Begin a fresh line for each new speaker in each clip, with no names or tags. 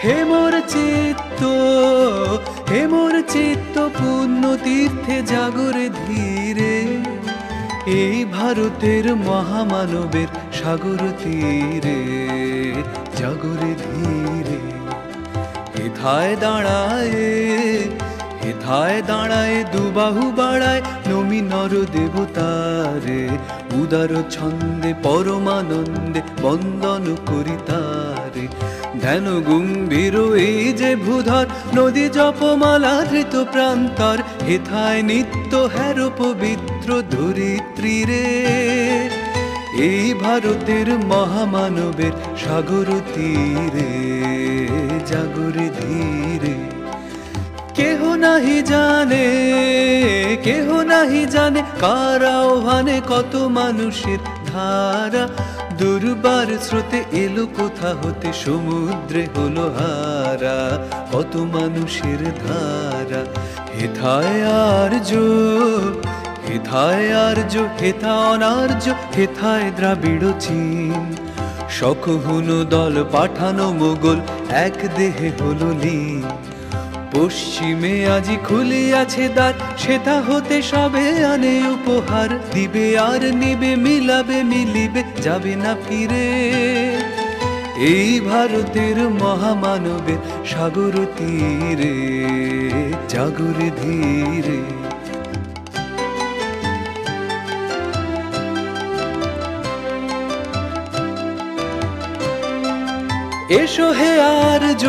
হে মোর চিত্ত, হে মোর চিত্ত পুণ্য তীর্থে জাগরে ধীরে, এই ভারতের মহামানবের সাগর তীরে জাগরে ধীরে। হেথায় দাঁড়ায়, হেথায় দাঁড়ায় দুবাহু বাড়ায় নমি নর দেবতারে, উদার ছন্দে পরমানন্দে বন্দন করি তারে। ধ্যান গম্ভীর এই যে ভূধর নদী জপমালা ধৃত প্রান্তর, হেথায় নিত্য হের পবিত্র ধরিত্রী রে, এই ভারতের মহামানবের সাগর তীরে জাগরে ধীরে। কেহ নাহি জানে, কেহ নাহি জানে কার আহ্বানে কত মানুষের ধারা, দুর্বার স্রোতে এলো কোথা হতে সমুদ্রে হলো হারা, কত মানুষের ধারা। হেথায় আর্য, হেথায় আর্য, হেথা অনার্য, হেথায় দ্রাবিড় চীন, শকহুন দল পাঠানো মোগল এক দেহে হলো লীন। পশ্চিমে আজি খুলিয়াছে দ্বার, সেথা হতে সবে আনে উপহার, দিবে আর নিবে মিলাবে মিলিবে যাবে না ফিরে, এই ভারতের মহামানবের সাগর তীরে জাগরে ধীরে। এসো হে আর্য,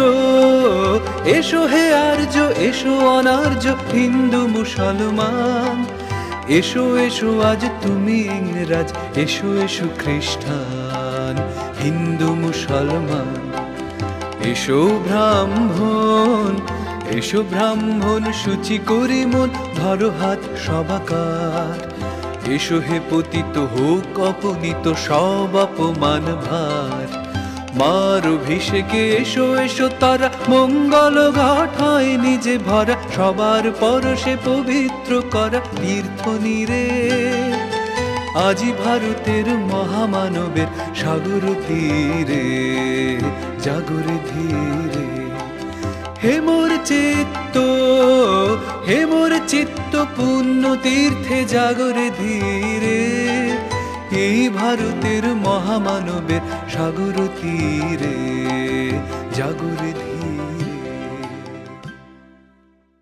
এসো হে আর্য, এসো অনার্য হিন্দু মুসলমান, এসো এসো আজ তুমি ইংরাজ, এসো এসো খ্রিস্টান হিন্দু মুসলমান। এসো ব্রাহ্মণ, এসো ব্রাহ্মণ সূচি করি মন, ধরো হাত সবাকার। এসো হে পতিত হোক অপনীত সব অপমান ভার, মার অভিষেকে এসো এসো তারা, মঙ্গল ঘটায় নিজে ভরা, সবার পরশে পবিত্র করা তীর্থ নীরে, আজি ভারতের মহামানবের সাগর তীরে জাগরে ধীরে। হে মোর চিত্ত, হে মোর চিত্ত পুণ্য তীর্থে জাগরে ধীরে, এই ভারতের মহামানবের সাগর তীরে জাগরে ধীরে।